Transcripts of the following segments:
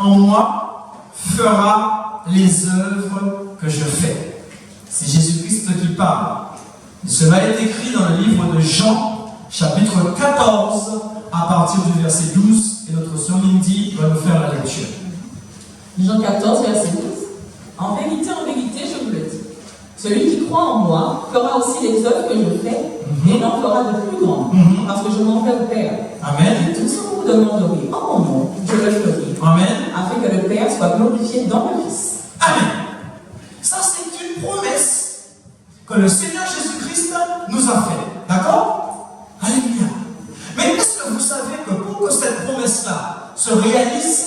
en moi fera les œuvres que je fais. C'est Jésus-Christ qui parle. Et cela est écrit dans le livre de Jean, chapitre 14, à partir du verset 12. Et notre sœur Lindy va nous faire la lecture. Jean 14, verset 12. En vérité, je vous le dis. Celui qui croit en moi fera aussi les œuvres que je fais et en fera de plus grandes, parce que je m'en vais au Père. Amen. Et tout ce que vous demanderez en mon nom, je le ferai. Amen. Afin que le Père soit glorifié dans le Fils. Amen. Ça, c'est une promesse que le Seigneur Jésus-Christ nous a faite. D'accord? Alléluia. Mais est-ce que vous savez que pour que cette promesse-là se réalise,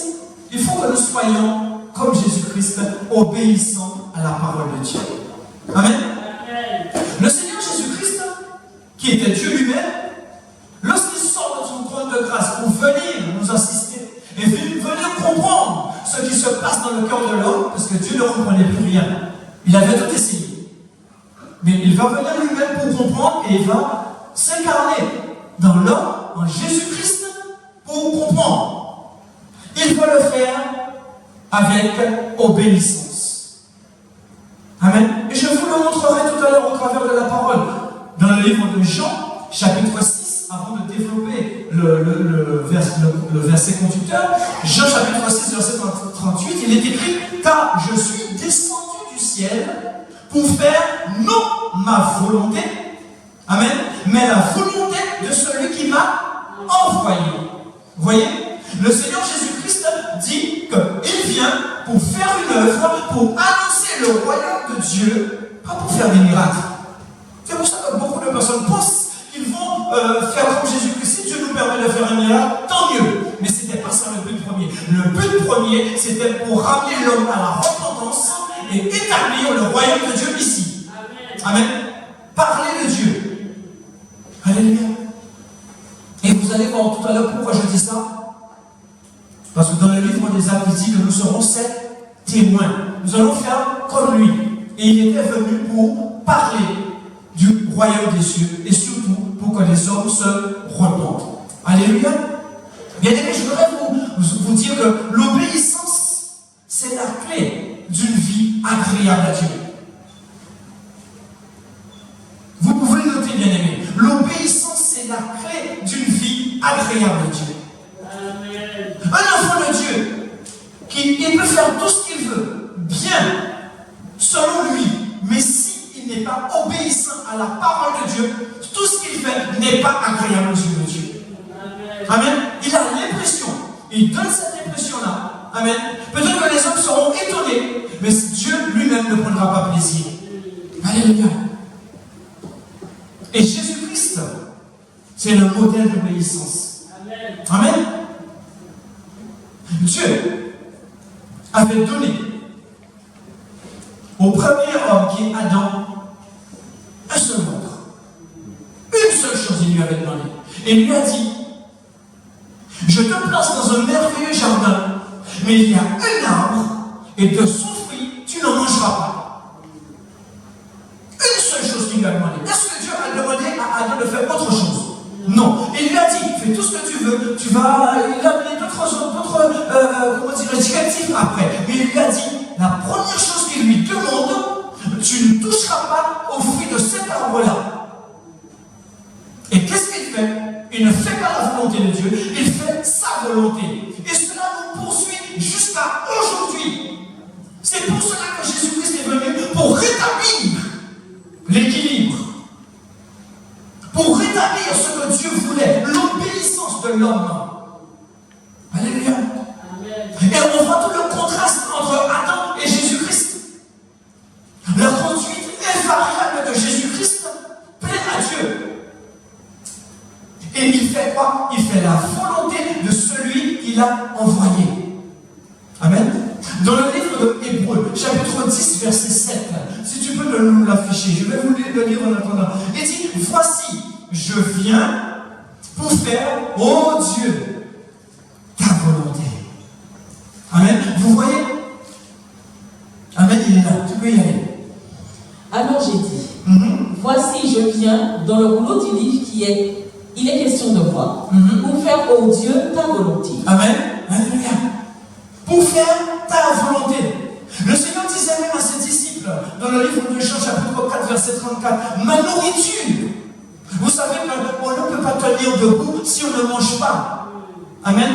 il faut que nous soyons comme Jésus-Christ, obéissant à la parole de Dieu. Amen. Le Seigneur Jésus-Christ, qui était Dieu lui-même, lorsqu'il sort de son trône de grâce pour venir nous assister et venir comprendre ce qui se passe dans le cœur de l'homme, parce que Dieu ne comprenait plus rien. Il avait tout essayé. Mais il va venir lui-même pour comprendre et il va s'incarner dans l'homme, en Jésus-Christ, pour comprendre. Il va le faire avec obéissance. Amen. Et je vous le montrerai tout à l'heure au travers de la parole. Dans le livre de Jean, chapitre 6, avant de développer le verset conducteur, Jean chapitre 6, verset 38, il est écrit « Car je suis descendu du ciel pour faire non ma volonté, amen, mais la volonté de celui qui m'a envoyé. » Vous voyez, le Seigneur Jésus-Christ dit qu'il vient pour faire une œuvre, pour annoncer le royaume de Dieu, pas pour faire des miracles. C'est pour ça que beaucoup de personnes pensent qu'ils vont faire comme Jésus-Christ. Si Dieu nous permet de faire un miracle, tant mieux. Mais ce n'était pas ça le but premier. Le but premier, c'était pour ramener l'homme à la repentance et établir le royaume de Dieu ici. Amen. Parler de Dieu. Alléluia. Et vous allez voir tout à l'heure pourquoi je dis ça. Parce que dans le livre des Actes, il dit que nous serons ses témoins. Nous allons faire comme lui. Et il était venu pour parler du royaume des cieux et surtout pour que les hommes se repentent. Alléluia. Bien aimé, je voudrais vous dire que l'obéissance, c'est la clé d'une vie agréable à Dieu. Vous pouvez le noter, bien aimé. L'obéissance, c'est la clé d'une vie agréable à Dieu. Amen. Un enfant de Dieu, il peut faire tout ce qu'il veut, bien, selon lui, mais s'il n'est pas obéissant à la parole de Dieu, tout ce qu'il fait n'est pas agréable aux yeux de Dieu. Amen. Il a l'impression, il donne cette impression-là. Amen. Peut-être que les hommes seront étonnés, mais Dieu lui-même ne prendra pas plaisir. Alléluia. Et Jésus-Christ, c'est le modèle d'obéissance. Amen. Dieu avait donné au premier homme qui est Adam un seul ordre. Une seule chose il lui avait demandé. Et il lui a dit, je te place dans un merveilleux jardin, mais il y a un arbre et de son fruit tu n'en mangeras pas. Une seule chose qu'il lui a demandé. Est-ce que Dieu a demandé à Adam de faire autre chose? Non. Il lui a dit, fais tout ce que tu veux, il a donné d'autres directives après. Mais il lui a dit, la première chose qu'il lui demande, tu ne toucheras pas au fruit de cet arbre-là. Et qu'est-ce qu'il fait? Il ne fait pas la volonté de Dieu, il fait sa volonté. Et cela nous poursuit jusqu'à aujourd'hui. C'est pour cela que Jésus-Christ est venu, pour rétablir l'équilibre. Pour rétablir ce que Dieu voulait, l'obéissance de l'homme. Alléluia. Et on voit tout le contraste entre Adam et Jésus-Christ. La conduite invariable de Jésus-Christ plaît à Dieu. Et il fait quoi? Il fait la volonté de celui qu'il a envoyé. Amen. Dans le livre de Hébreux, chapitre 10, verset 7, si tu peux nous l'afficher, je vais vous le lire en attendant. Il dit, voici, je viens pour faire, ô Dieu, ta volonté. Amen. Vous voyez? Amen, il est là. Tu peux y aller. Alors j'ai dit, voici, je viens dans le rouleau du livre il est question de moi, pour faire, ô Dieu, ta volonté. Amen. Alléluia. pour faire ta volonté. Le Seigneur disait même à ses disciples, dans le livre de Jean, chapitre 4, verset 34, ma nourriture. Vous savez qu'on ne peut pas tenir debout si on ne mange pas. Amen.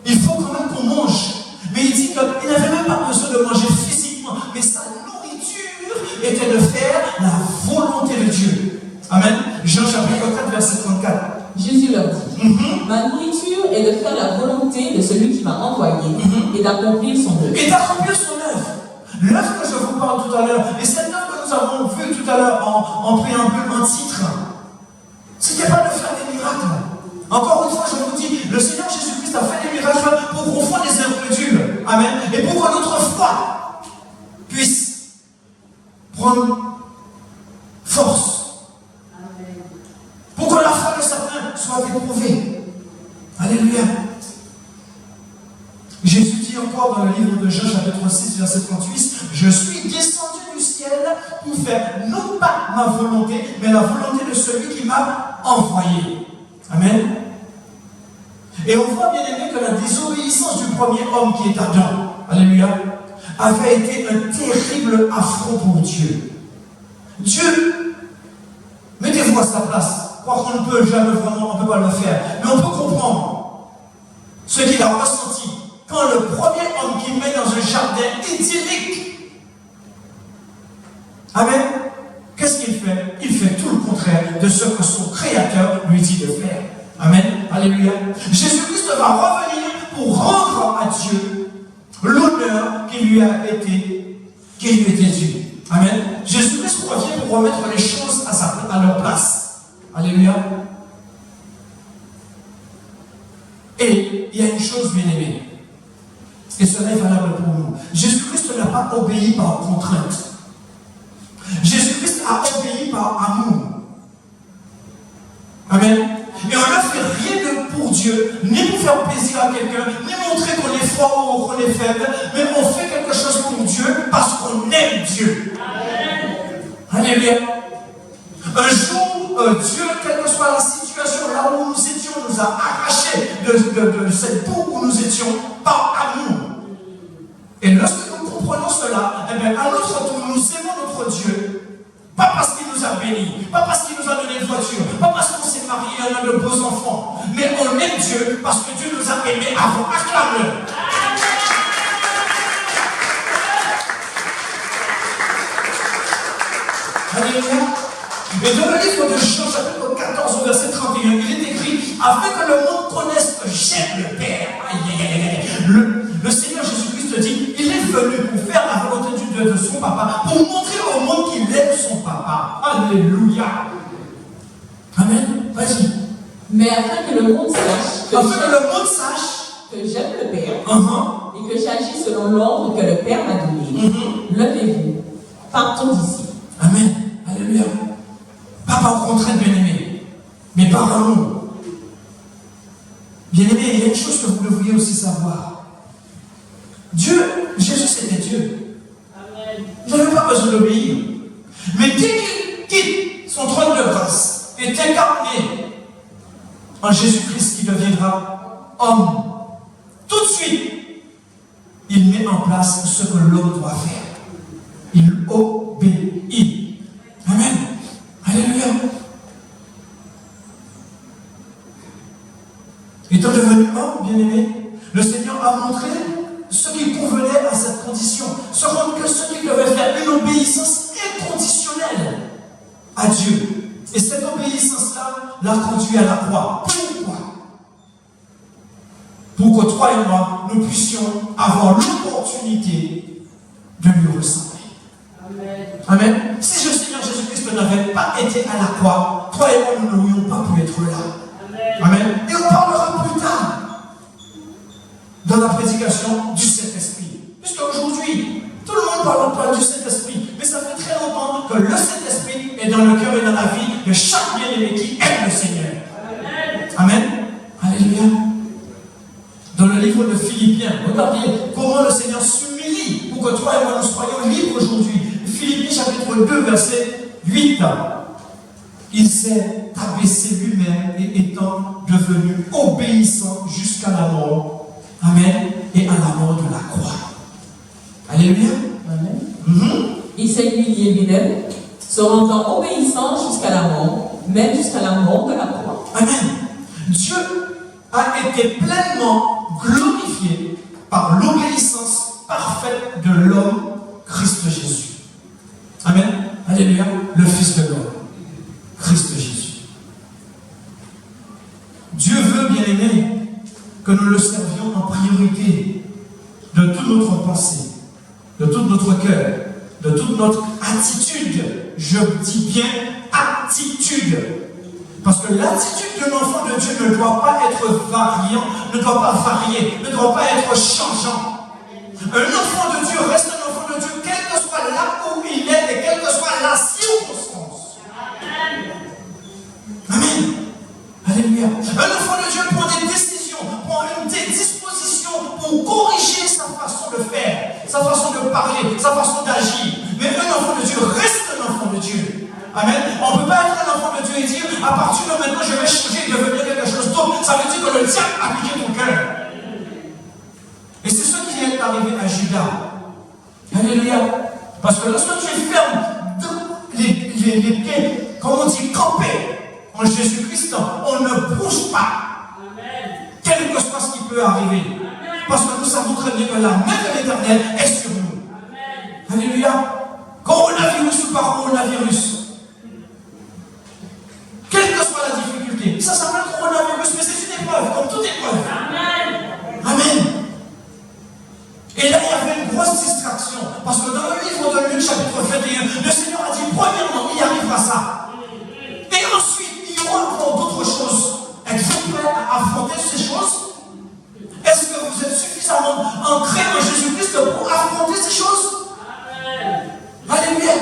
Il faut quand même qu'on mange. Mais il dit qu'il n'avait même pas besoin de manger physiquement, mais sa nourriture était de faire la volonté de Dieu. Amen. Jean chapitre 4, verset 34. Jésus leur dit, ma nourriture est de faire la volonté de celui qui m'a envoyé et d'accomplir son œuvre. Et d'accomplir son œuvre. L'œuvre que je vous parle tout à l'heure, et cette œuvre que nous avons vue tout à l'heure en préambule, en titre, ce n'était pas de faire des miracles. Encore une fois, je vous dis, le Seigneur Jésus-Christ a fait des miracles pour qu'on fasse des incrédules. Amen. Et pour que notre foi puisse prendre force. Pour que la foi de certains soit éprouvée. Alléluia. Jésus dit encore dans le livre de Jean, chapitre 6, verset 38, je suis descendu du ciel pour faire non pas ma volonté, mais la volonté de celui qui m'a envoyé. Amen. Et on voit bien aimé que la désobéissance du premier homme qui est Adam, alléluia, avait été un terrible affront pour Dieu. Dieu, mettez-vous à sa place. Croire qu'on ne peut jamais vraiment, on ne peut pas le faire. Mais on peut comprendre ce qu'il a ressenti quand le premier homme qui met dans un jardin idyllique. Amen. Qu'est-ce qu'il fait? Il fait tout le contraire de ce que son Créateur lui dit de faire. Amen. Alléluia. Jésus-Christ va revenir pour rendre à Dieu l'honneur qui lui était dû. Amen. Jésus-Christ revient pour remettre les choses à leur place. Alléluia. Et il y a une chose, bien aimée, et cela est valable pour nous. Jésus-Christ n'a pas obéi par contrainte. Jésus-Christ a obéi par amour. Amen. Et on ne fait rien de pour Dieu, ni pour faire plaisir à quelqu'un, ni montrer qu'on est fort ou qu'on est faible, mais on fait quelque chose pour Dieu parce qu'on aime Dieu. Amen. Alléluia. Un jour, Dieu, quelle que soit la situation, là où nous étions, nous a arrachés de cette boue où nous étions par amour. Et lorsque nous comprenons cela, eh bien, à notre tour, nous aimons notre Dieu. Pas parce qu'il nous a bénis, pas parce qu'il nous a donné une voiture, pas parce qu'on s'est marié et on a de beaux enfants, mais on aime Dieu parce que Dieu nous a aimés avant. Acclame-le. Alléluia. Et dans le livre de Jean, chapitre 14, verset 31, il est écrit, afin que le monde connaisse que j'aime le Père. Le Seigneur Jésus-Christ dit, il est venu pour faire la volonté de son papa, pour montrer au monde qu'il aime son papa. Alléluia. Amen. Vas-y. Mais afin que le monde sache que j'aime le Père et que j'agis selon l'ordre que le Père m'a donné, levez-vous, partons d'ici. Amen. Alléluia. Pas par contrainte, bien-aimé, mais par amour. Bien-aimé, il y a une chose que vous devriez aussi savoir. Dieu, Jésus c'était Dieu. Amen. Il n'avait pas besoin d'obéir. Mais dès qu'il quitte son trône de grâce, est incarné en Jésus-Christ qui deviendra homme, tout de suite, il met en place ce que l'homme doit faire. Il obéit. Amen. Alléluia. Étant devenu homme, bien-aimé, le Seigneur a montré ce qui convenait à cette condition. Ce qu'il devait faire, une obéissance inconditionnelle à Dieu. Et cette obéissance-là l'a conduit à la croix. Pourquoi? Pour que toi et moi, nous puissions avoir l'opportunité de lui ressembler. Amen. Amen. Si le Seigneur Jésus-Christ n'avait pas été à la croix, toi et moi, nous n'aurions pas pu être là. Amen. Amen. Et on parlera plus tard dans la prédication du Saint-Esprit. Puisqu'aujourd'hui, tout le monde parle du Saint-Esprit, mais ça fait très longtemps que le Saint-Esprit est dans le cœur et dans la vie de chaque bien-aimé qui aime le Seigneur. Amen. Amen. Alléluia. Dans le livre de Philippiens, regardez comment le Seigneur s'humilie pour que toi et moi nous soyons libres aujourd'hui. Philippiens chapitre 2, verset 8. Il s'est abaissé lui-même et étant devenu obéissant jusqu'à la mort. Amen. et à la mort de la croix. Alléluia. Amen. Il s'est humilié lui-même, se rendant obéissant jusqu'à la mort, même jusqu'à la mort de la croix. Amen. Dieu a été pleinement glorifié par l'obéissance parfaite de l'homme Christ Jésus. Amen. Alléluia. Le Fils de l'homme, Christ Jésus. Dieu veut, bien aimé, que nous le servions en priorité de toute notre pensée, de tout notre cœur, de toute notre attitude. Je dis bien attitude. Parce que l'attitude d'un enfant de Dieu ne doit pas être variant, ne doit pas varier, ne doit pas être changeant. Un enfant de Dieu reste un enfant de Dieu, quel que soit là où il est et quelle que soit la circonstance. Amen. Alléluia. Un enfant de Dieu prend des décisions, prend des dispositions pour corriger sa façon de faire, sa façon de parler, sa façon d'agir. Mais un enfant de Dieu reste un enfant de Dieu. Amen. On ne peut pas être un enfant de Dieu et dire à partir de maintenant je vais changer et devenir quelque chose d'autre. Ça veut dire que le diable a piqué ton cœur. Et c'est ce qui est arrivé à Judas. Alléluia. Parce que lorsque tu es ferme, les pieds, comme on dit, campés en Jésus-Christ, on ne bouge pas. Amen. Quel que soit ce qui peut arriver. Amen. Parce que nous savons très bien que la main de l'Éternel est sur nous. Amen. Alléluia. Coronavirus ou pas coronavirus. Quelle que soit la difficulté, ça s'appelle coronavirus, mais c'est une épreuve, comme toute épreuve. Amen. Amen. Et là, il y avait une grosse distraction, parce que dans le livre de Luc, chapitre 21, le Seigneur a dit, premièrement, il arrivera ça. Et ensuite, il y aura encore d'autres choses. Êtes-vous prêts à affronter ces choses? Est-ce que vous êtes suffisamment ancrés en Jésus-Christ pour affronter ces choses? Amen. Alléluia.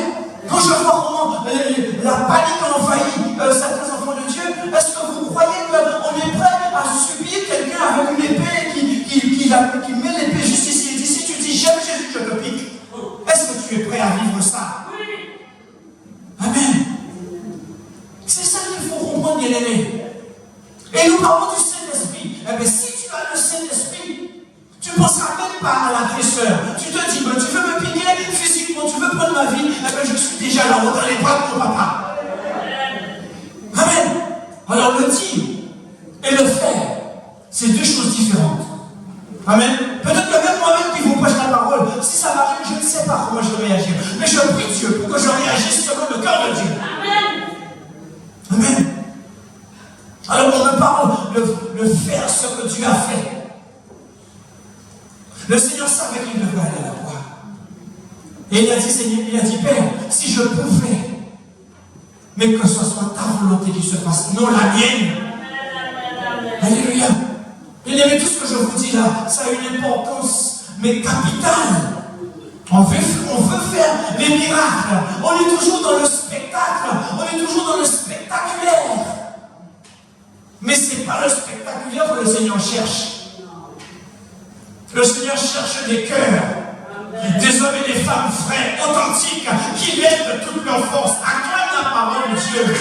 Quand je vois comment la panique envahit certains enfants de Dieu, est-ce que vous croyez qu'on est prêt à subir quelqu'un avec une épée qui met l'épée juste ici et dit, si tu dis j'aime Jésus, je te pique? Est-ce que tu es prêt à vivre ça? Oui. Amen. C'est ça qu'il faut comprendre, bien aimé. Et nous parlons du Saint-Esprit. Eh bien, si tu as le Saint-Esprit, tu ne penseras même pas à l'agresseur. Tu te dis, ben, tu veux me piquer physiquement, tu veux prendre ma vie, eh bien, je suis déjà là-haut dans les bras de mon papa. Amen. Alors le dire et le faire, c'est deux choses différentes. Amen. Peut-être que même moi-même qui vous prêche la parole, si ça m'arrive, je ne sais pas comment je vais réagir. Mais je prie Dieu pour que je réagisse selon le cœur de Dieu. Amen. Amen. Alors on me parle de faire ce que Dieu a fait. Le Seigneur savait qu'il devait aller à la croix. Et il a dit, Seigneur, il a dit, Père, si je pouvais, mais que ce soit ta volonté qui se fasse, non la mienne. Alléluia. Bien aimé, tout ce que je vous dis là, ça a une importance, mais capitale. On veut faire les miracles. On est toujours dans le spectacle. On est toujours dans le spectaculaire. Mais ce n'est pas le spectaculaire que le Seigneur cherche. Le Seigneur cherche des cœurs, des hommes et des femmes vrais, authentiques, qui l'aiment de toute leur force. Acclame la parole de Dieu.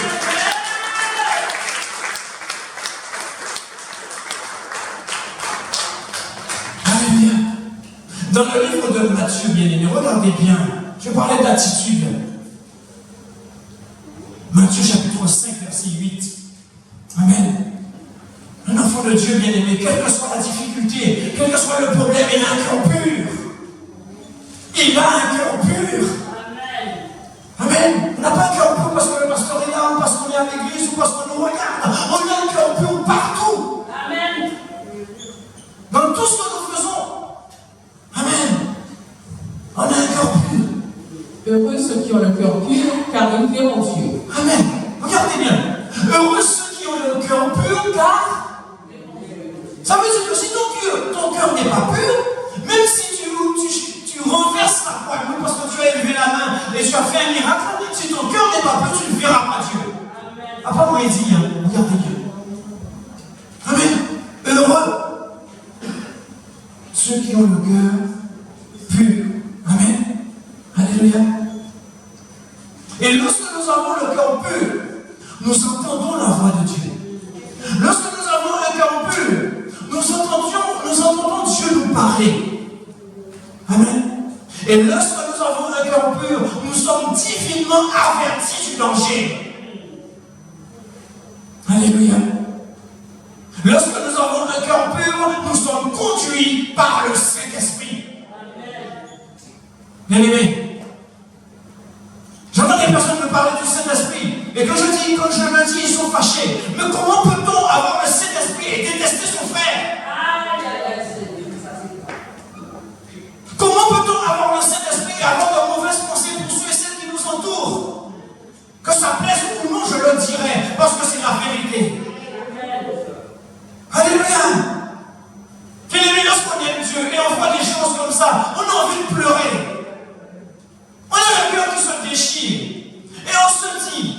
Alléluia. Dans le livre de Matthieu, bien aimé, regardez bien. Je parlais d'attitude. Matthieu chapitre 5, verset 8. Amen. Un enfant de Dieu, bien aimé, quelle que soit la difficulté, quel que soit le problème, il a un cœur pur. Il a un cœur pur. Amen. Amen. On n'a pas un cœur pur parce que le pasteur est là, ou parce qu'on est à l'église, ou parce qu'on nous regarde. On a un cœur pur partout. Amen. Dans tout ce que nous faisons. Amen. On a un cœur pur. Heureux ceux qui ont le cœur pur, car ils verront Dieu. Amen. Regardez bien. Heureux ceux qui ont le cœur pur, car ça veut dire que si ton cœur n'est pas pur, même si tu renverses la croix, parce que tu as élevé la main et tu as fait un miracle, si ton cœur n'est pas pur, tu ne verras pas Dieu. Après, moi, il dit, regardez Dieu. Amen. Heureux ceux qui ont le cœur pur. Amen. Alléluia. Et lorsque nous avons le cœur pur, nous entendons la voix de Dieu. Lorsque nous avons un cœur pur, nous entendons Dieu nous parler. Amen. Et lorsque nous avons un cœur pur, nous sommes divinement avertis du danger. Alléluia. Lorsque nous avons un cœur pur, nous sommes conduits par le Saint-Esprit. Bien-aimés, j'entends des personnes me parler du Saint-Esprit. Et quand je me dis, ils sont fâchés. Mais comment peut-on avoir le Saint-Esprit et détester son frère? Comment peut-on avoir le Saint-Esprit et avoir de mauvaises pensées pour ceux et celles qui nous entourent? Que ça plaise ou non, je le dirai, parce que c'est la vérité. Alléluia. Bien-aimés, lorsqu'on aime Dieu et on voit des choses comme ça, on a envie de pleurer. On a le cœur qui se déchire. Et on se dit,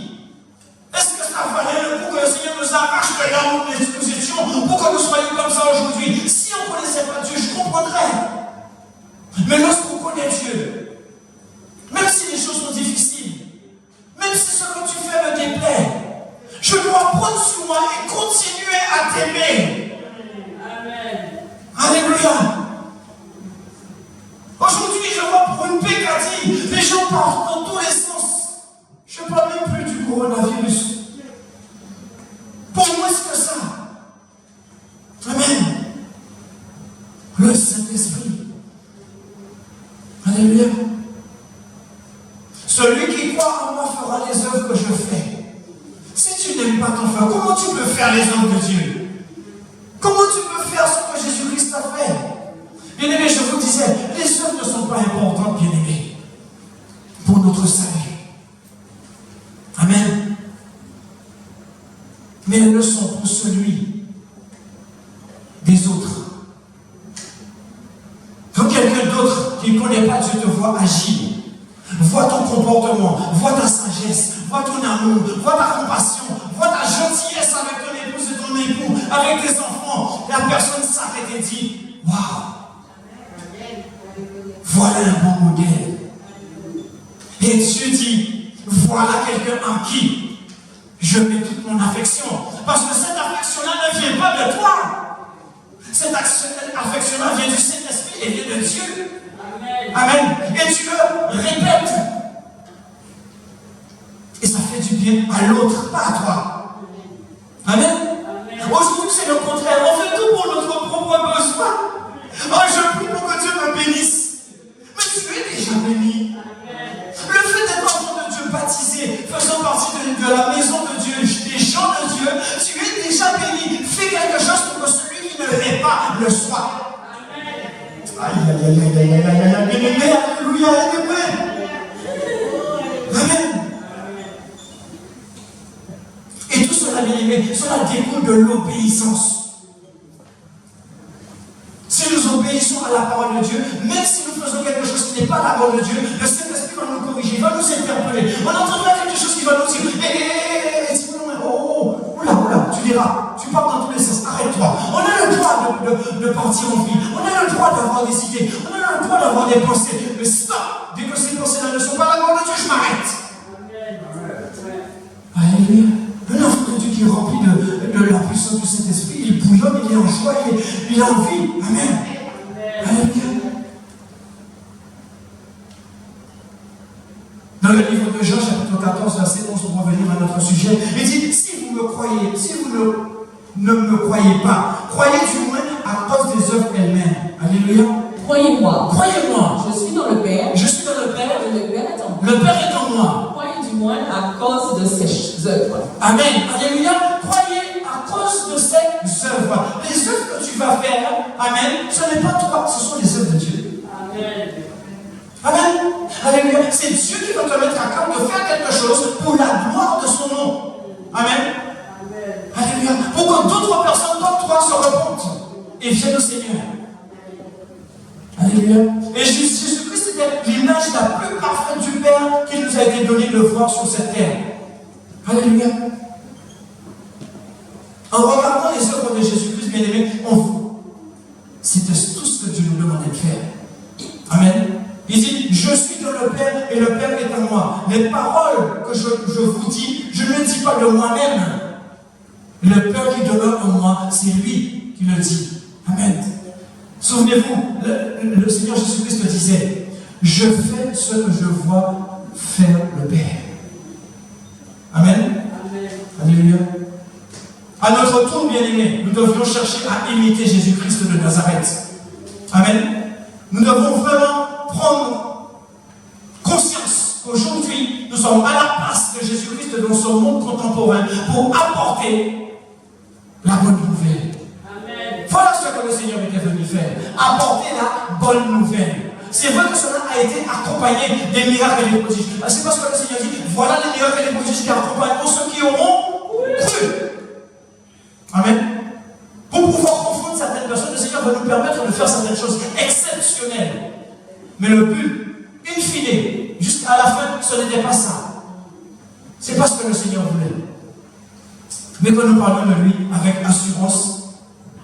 est-ce que ça valait le coup que le Seigneur nous arrache de là où nous étions pour que nous soyons comme ça aujourd'hui? Si on ne connaissait pas Dieu, je comprendrais. Mais lorsqu'on connaît Dieu, même si les choses sont difficiles, même si ce que tu fais me déplaît, je dois prendre sur moi et continuer à t'aimer. Amen. Alléluia. Aujourd'hui, je vois pour une pécadille, les gens partent dans tous les sens. Je ne parle même plus du coronavirus. Pour moi, c'est que ça. Amen. Le Saint-Esprit. Alléluia. Celui qui croit en moi fera les œuvres que je fais. Si tu n'aimes pas ton frère, comment tu peux faire les œuvres de Dieu? Comment tu peux faire ce que Jésus-Christ a fait? Bien-aimés, je vous disais, les œuvres ne sont pas importantes, bien-aimés, pour notre salut. Amen. Mais elles le sont pour celui des autres. Quand quelqu'un d'autre qui ne connaît pas Dieu te voit agir, voit ton comportement, voit ta sagesse, voit ton amour, voit ta compassion, voit ta gentillesse avec ton épouse et ton époux, avec tes enfants, la personne s'arrête et dit, waouh, voilà un bon modèle. Et Dieu dit, voilà quelqu'un en qui je mets toute mon affection. Parce que cette affection-là ne vient pas de toi. Cette affection-là vient du Saint-Esprit et vient de Dieu. Amen. Et tu le répètes. Et ça fait du bien à l'autre, pas à toi. Amen. Aujourd'hui, c'est le contraire. On fait tout pour notre propre besoin. Oh, je prie pour que Dieu me bénisse. Mais tu es déjà béni. Le fait d'être enfant de Dieu, baptisé, faisant partie de la maison de Dieu, des gens de Dieu, tu es déjà béni. Fais quelque chose pour que celui qui ne l'est pas le soit. Aïe, aïe, aïe, aïe, aïe, aïe, aïe, aïe, alléluia, alléluia. Amen. Et tout cela, bien aimé, cela découle de l'obéissance. Si nous obéissons à la parole de Dieu, même si nous faisons quelque chose qui n'est pas la parole de Dieu, le Saint-Esprit va nous corriger, il va nous interpeller. On entendra quelque chose qui va nous dire, oula, tu diras, tu pars dans tous les sens, arrête-toi. On a le droit de partir en vie, on a le droit d'avoir des idées, on a le droit d'avoir des pensées, mais stop, dès que ces pensées-là ne sont pas la parole de Dieu, je m'arrête. Alléluia. Un enfant de Dieu qui est rempli de la puissance du Saint-Esprit, il bouillonne, il est en joie, il a envie. Amen. Alléluia. Dans le livre de Jean, chapitre 14, verset 11, pour revenir à notre sujet, il dit, si vous me croyez, si vous ne me croyez pas, croyez du moins à cause des œuvres elles-mêmes. Alléluia. Croyez-moi. Croyez-moi. Je suis dans le Père. Je suis dans le Père. Et le Père est en moi. Le Père est en moi. Croyez du moins à cause de ces œuvres. Amen. Alléluia. Croyez à cause de ces œuvres. Les œuvres que tu vas faire, amen, ce n'est pas toi, ce sont les œuvres de Dieu. Amen. Amen. Alléluia. C'est Dieu qui va te mettre à cœur de faire quelque chose pour la gloire de son nom. Amen. Alléluia. Pour que d'autres personnes comme toi se repentent et viennent au Seigneur. Alléluia. Et Jésus-Christ était l'image la plus parfaite du Père qui nous a été donné de voir sur cette terre. Alléluia. En regardant les œuvres de Jésus-Christ, bien aimé, on voit. C'était tout ce que Dieu nous demandait de faire. Amen. Il dit, je suis dans le Père et le Père est en moi. Les paroles que je vous dis, je ne les dis pas de moi-même. Le Père qui demeure en moi, c'est lui qui le dit. Amen. Souvenez-vous, le Seigneur Jésus-Christ disait, je fais ce que je vois faire le Père. Amen. Amen. Alléluia. À notre tour, bien-aimés, nous devions chercher à imiter Jésus-Christ de Nazareth. Amen. Nous devons vraiment prendre conscience qu'aujourd'hui, nous sommes à la place de Jésus-Christ dans ce monde contemporain pour apporter la bonne nouvelle. Amen. Voilà ce que le Seigneur était venu faire. Apporter la bonne nouvelle. C'est vrai que cela a été accompagné des miracles et des prodiges. C'est parce que le Seigneur dit, voilà les miracles et les prodiges qui accompagneront ceux qui auront cru. Amen. Pour pouvoir confondre certaines personnes, le Seigneur va nous permettre de faire certaines choses exceptionnelles. Mais le but, in fine, jusqu'à la fin, ce n'était pas ça. C'est pas ce que le Seigneur voulait. Mais que nous parlions de lui avec assurance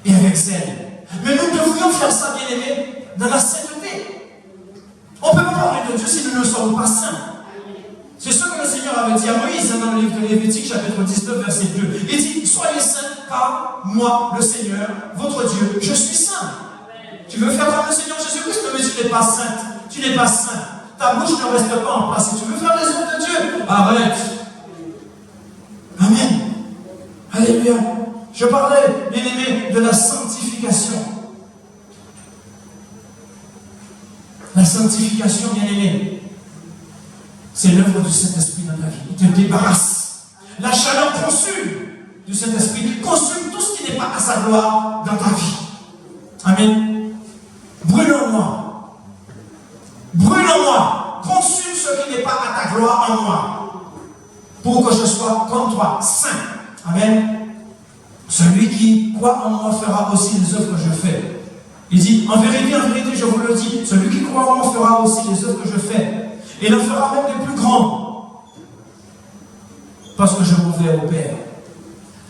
et avec zèle. Mais nous devrions faire ça, bien aimés, dans la sainteté. On ne peut pas parler de Dieu si nous ne sommes pas saints. C'est ce que le Seigneur avait dit à Moïse dans le livre de Lévitique, chapitre 19, verset 2. Il dit, soyez saints, car moi, le Seigneur, votre Dieu, je suis saint. Tu veux faire comme le Seigneur Jésus-Christ, mais tu n'es pas sainte. Tu n'es pas saint. Ta bouche ne reste pas en place. Si tu veux faire les œuvres de Dieu, arrête. Amen. Alléluia. Je parlais, bien aimé, de la sanctification. La sanctification, bien aimé, c'est l'œuvre du Saint-Esprit dans ta vie. Il te débarrasse. La chaleur consume du Saint-Esprit, consume tout ce qui n'est pas à sa gloire dans ta vie. Amen. Brûle-moi. Brûle-moi. Consume ce qui n'est pas à ta gloire en moi. Pour que je sois comme toi, saint. Amen. Celui qui croit en moi fera aussi les œuvres que je fais. Il dit, en vérité, je vous le dis, celui qui croit en moi fera aussi les œuvres que je fais. Et il en fera même les plus grandes. Parce que je m'en vais au Père.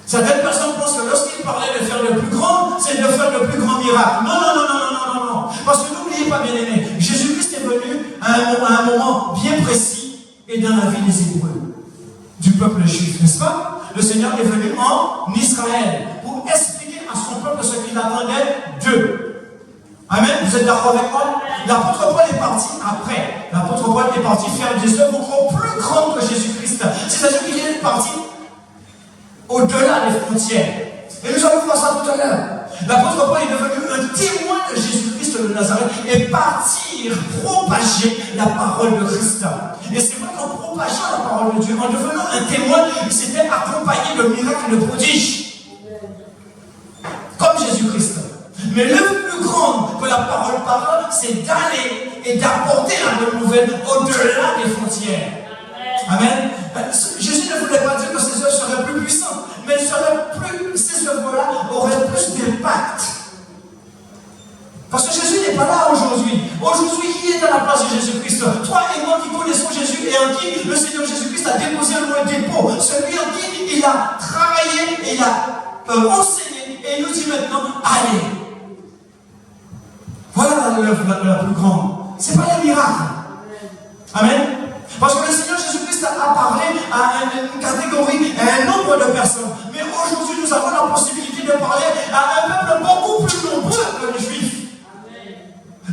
Certaines personnes pensent que lorsqu'il parlait de faire le plus grand, c'est de faire le plus grand miracle. Non, non, non, non, non, non, non. Parce que n'oubliez pas, bien aimé, Jésus-Christ est venu à un moment bien précis et dans la vie des Hébreux, du peuple juif, n'est-ce pas? Le Seigneur est venu en Israël pour expliquer à son peuple ce qu'il attendait d'eux. Amen. Vous êtes d'accord avec moi? L'apôtre Paul est parti après. L'apôtre Paul est parti faire des œuvres encore plus grandes que Jésus-Christ. C'est-à-dire qu'il est parti au-delà des frontières. Et nous allons voir ça tout à l'heure. L'apôtre Paul est devenu un témoin de Jésus-Christ de Nazareth et partir propager la parole de Christ. Et c'est vrai qu'en propageant la parole de Dieu, en devenant un témoin, il s'était accompagné de miracles et de prodiges. Comme Jésus-Christ. Mais l'œuvre plus grande que la parole parle, c'est d'aller et d'apporter la bonne nouvelle au-delà des frontières. Amen. Jésus ne voulait pas dire que ces œuvres seraient plus puissantes, mais ces œuvres-là auraient plus d'impact. Parce que Jésus n'est pas là aujourd'hui. Aujourd'hui, qui est à la place de Jésus-Christ? Toi et moi qui connaissons Jésus et en qui le Seigneur Jésus-Christ a déposé le dépôt. Celui en qui il a travaillé, il a enseigné et il nous dit maintenant, allez. Voilà l'œuvre la plus grande. Ce n'est pas les miracles. Amen. Parce que le Seigneur Jésus-Christ a parlé à une catégorie, à un nombre de personnes. Mais aujourd'hui, nous avons la possibilité de parler à un peuple beaucoup plus nombreux que les Juifs.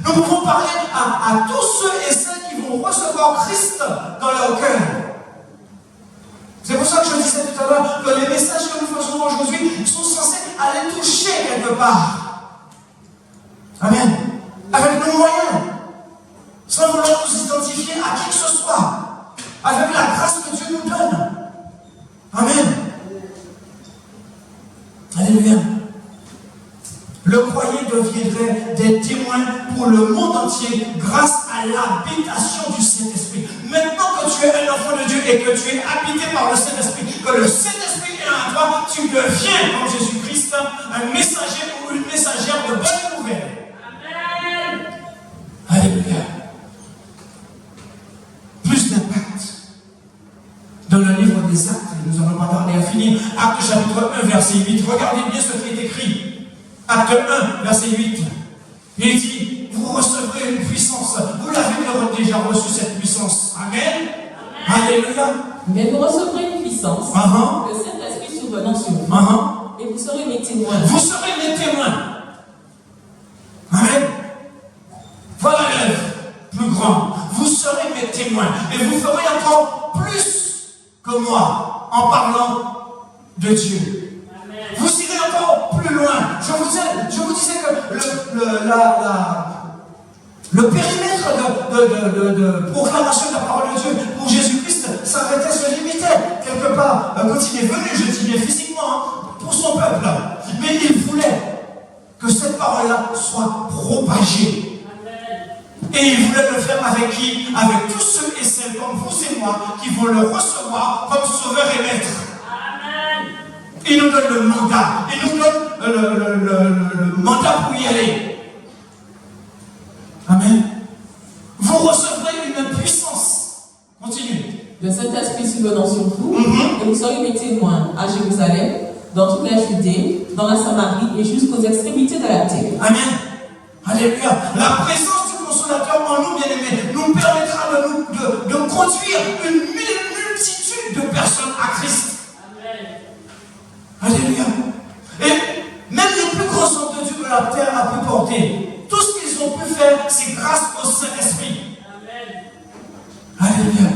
Nous pouvons parler à tous ceux et celles qui vont recevoir Christ dans leur cœur. C'est pour ça que je disais tout à l'heure que les messages que nous faisons aujourd'hui sont censés aller toucher quelque part. Amen. Avec nos moyens. Sans vouloir nous identifier à qui que ce soit. Avec la grâce que Dieu nous donne. Amen. Alléluia. Le croyant deviendrait des témoins pour le monde entier grâce à l'habitation du Saint-Esprit. Maintenant que tu es un enfant de Dieu et que tu es habité par le Saint-Esprit, que le Saint-Esprit est en toi, tu deviens, comme Jésus-Christ, un messager ou une messagère de bonnes nouvelles. Amen. Alléluia. Plus d'impact. Dans le livre des Actes, nous allons pas tarder à finir. Acte chapitre 1, verset 8. Regardez bien ce qui est écrit. Acte 1, verset 8. Il dit, vous recevrez une puissance. Vous l'avez déjà reçu cette puissance. Amen. Alléluia. Mais vous recevrez une puissance. Le Saint-Esprit survenant sur vous. Et vous serez mes témoins. Vous serez mes témoins. Amen. Voilà l'œuvre plus grande. Vous serez mes témoins et vous ferez encore plus que moi en parlant de Dieu. Amen. Vous irez encore plus loin. Je vous disais que le périmètre de proclamation de la parole de Dieu pour Jésus-Christ s'arrêtait, se limitait quelque part quand il est venu, je dis bien physiquement, pour son peuple. Mais il voulait que cette parole-là soit propagée. Amen. Et il voulait le faire avec qui? Avec tous ceux et celles comme vous et moi qui vont le recevoir comme sauveur et maître. Amen. Il nous donne le mandat. Il nous donne le mandat pour y aller. Amen. Vous recevrez une puissance. Continuez. Le Saint-Esprit survenant sur vous, et vous serez mes témoins à Jérusalem, dans toute la Judée, dans la Samarie et jusqu'aux extrémités de la terre. Amen. Alléluia. La présence du Consolateur en nous, bien-aimés, nous permettra de conduire une multitude de personnes à Christ. Amen. Alléluia. Et même les plus grands hommes de Dieu que la terre a pu porter, tout ce qu'ils ont pu faire, c'est grâce au Saint-Esprit. Amen. Alléluia.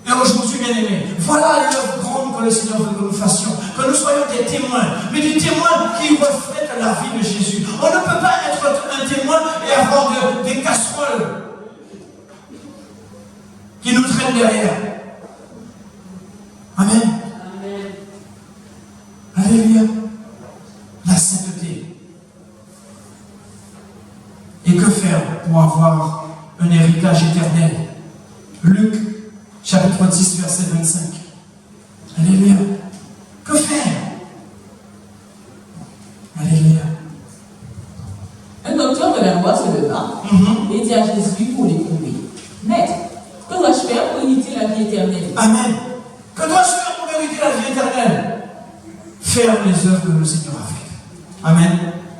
Et aujourd'hui, bien-aimés, voilà l'œuvre grande que le Seigneur veut que nous fassions, que nous soyons des témoins, mais des témoins qui reflètent la vie de Jésus. On ne peut pas être un témoin et avoir des casseroles qui nous traînent derrière. Amen. Amen. Alléluia. La sainteté. Et que faire pour avoir un héritage éternel? Luc chapitre 10, verset 25. Alléluia. Que faire? Alléluia. Un docteur de la loi se leva et dit à Jésus pour l'éprouver: Maître, que dois-je faire pour hériter la vie éternelle? Amen. Que dois-je faire pour hériter la vie éternelle? Faire les œuvres que le Seigneur a faites. Amen.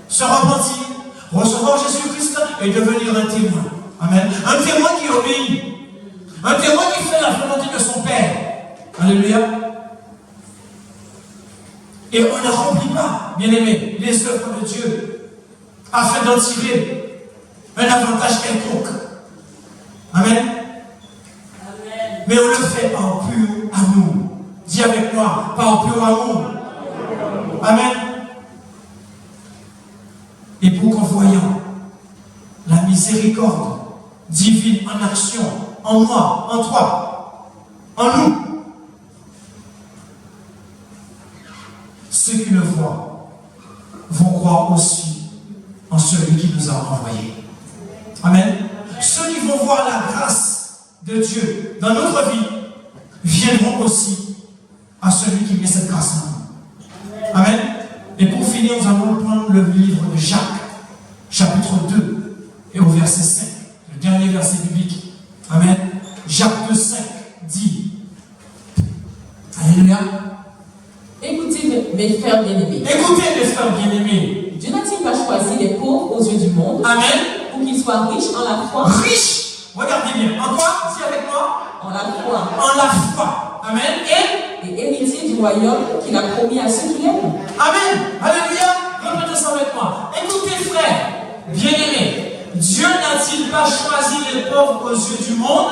Se repentir, recevoir Jésus-Christ et devenir un témoin. Amen. Un témoin qui obéit. Un témoin qui fait la volonté de son Père. Alléluia. Et on ne remplit pas, bien-aimés, les œuvres de Dieu afin d'en tirer un avantage quelconque. Amen. Amen. Mais on le fait par pur amour. Dis avec moi, par pur amour. Amen. Et pour qu'en voyant la miséricorde divine en action, en moi, en toi, en nous, ceux qui le voient vont croire aussi en celui qui nous a envoyés. Amen. Ceux qui vont voir la grâce de Dieu dans notre vie viendront aussi à celui qui met cette grâce en nous. Amen. Et pour finir, nous allons prendre le livre de Jacques, chapitre 2, et au verset 5, le dernier verset biblique. Amen. Jacques 2,5 dit. Alléluia. Écoutez mes frères bien-aimés. Écoutez mes frères bien-aimés. Dieu n'a-t-il pas choisi les pauvres aux yeux du monde? Amen. Pour qu'ils soient riches en la foi? Riches. Regardez bien. En quoi? Dis avec moi. En la foi. En la foi. Amen. Et héritiers du royaume qu'il a promis à ceux qui l'aiment. Amen. Alléluia. Répétez ça avec moi. Écoutez frères bien-aimés. Dieu n'a-t-il pas choisi les pauvres aux yeux du monde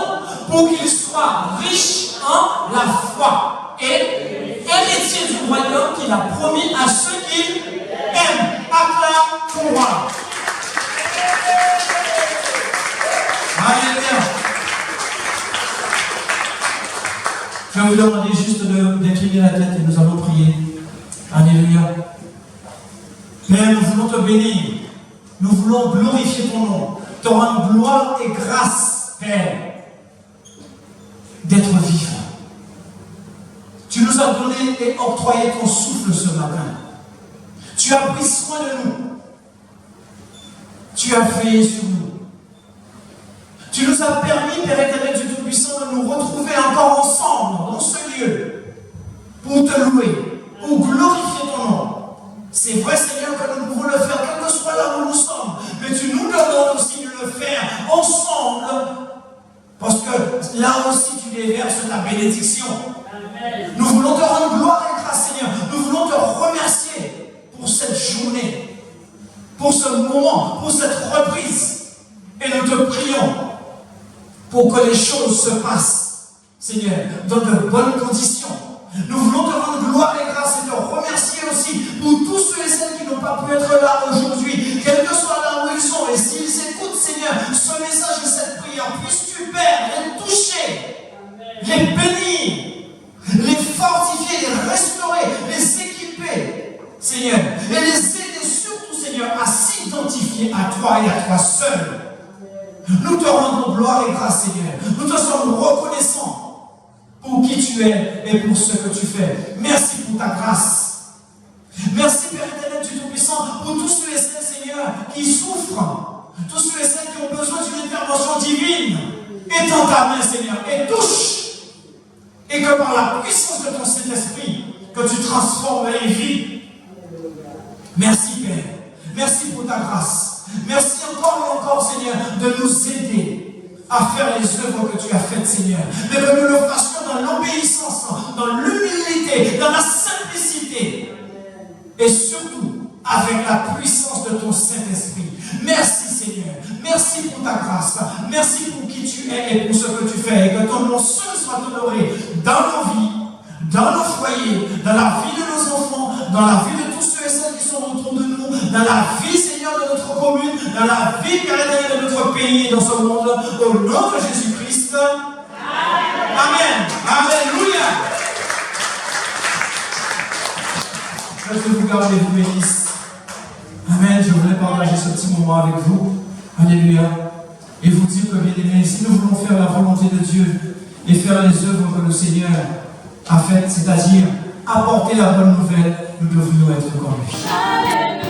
pour qu'ils soient riches en la foi et héritiers du royaume qu'il a promis à ceux qui aiment? Acclame-toi. Alléluia. Je vais vous demander juste d'incliner la tête et nous allons prier. Alléluia. Père, nous voulons te bénir. Nous voulons glorifier ton nom, te rendre gloire et grâce, Père, d'être vivant. Tu nous as donné et octroyé ton souffle ce matin. Tu as pris soin de nous. Tu as veillé sur nous. Tu nous as permis, Père éternel du Tout-Puissant, de nous retrouver encore ensemble dans ce lieu pour te louer, pour glorifier ton nom. C'est vrai, Seigneur, que nous pouvons le faire, quel que soit là où nous sommes. Mais tu nous demandes aussi de le faire ensemble. Parce que là aussi, tu déverses ta bénédiction. Amen. Nous voulons te rendre gloire et grâce, Seigneur. Nous voulons te remercier pour cette journée. pour ce moment, pour cette reprise. Et nous te prions pour que les choses se passent, Seigneur, dans de bonnes conditions. Nous voulons te rendre gloire et grâce et te remercier aussi pour tous ceux et celles qui n'ont pas pu être là aujourd'hui, quel que soit là où ils sont. Et s'ils écoutent, Seigneur, ce message et cette prière, puisses-tu, Père, les toucher, les bénir, les fortifier, les restaurer, les équiper, Seigneur, et les aider surtout, Seigneur, à s'identifier à toi et à toi seul. Nous te rendons gloire et grâce, Seigneur. Nous te sommes reconnaissants pour qui tu es et pour ce que tu fais. Merci pour ta grâce. Merci, Père éternel, du Tout-Puissant, pour tous ceux et celles, Seigneur, qui souffrent, tous ceux et celles qui ont besoin d'une intervention divine. Étends ta main, Seigneur, et touche. Et que par la puissance de ton Saint-Esprit, que tu transformes les vies. Merci, Père. Merci pour ta grâce. Merci encore et encore, Seigneur, de nous aider à faire les œuvres que tu as faites, Seigneur. Mais que nous le fassions dans l'obéissance, dans l'humilité, dans la simplicité. Et surtout, avec la puissance de ton Saint-Esprit. Merci, Seigneur. Merci pour ta grâce. Merci pour qui tu es et pour ce que tu fais. Et que ton nom seul soit honoré dans nos vies, dans nos foyers, dans la vie de nos enfants, dans la vie de tous ceux et celles qui sont autour de nous, dans la vie, Seigneur, de notre commune, dans la vie éternelle de notre pays et dans ce monde, au nom de Jésus-Christ. Amen. Alléluia. Que Dieu vous garde et vous bénisse. Amen. Je voulais partager ce petit moment avec vous. Alléluia. Et vous dire que, bien aimés, si nous voulons faire la volonté de Dieu et faire les œuvres que le Seigneur a faites, c'est-à-dire apporter la bonne nouvelle, nous devrions être comme lui.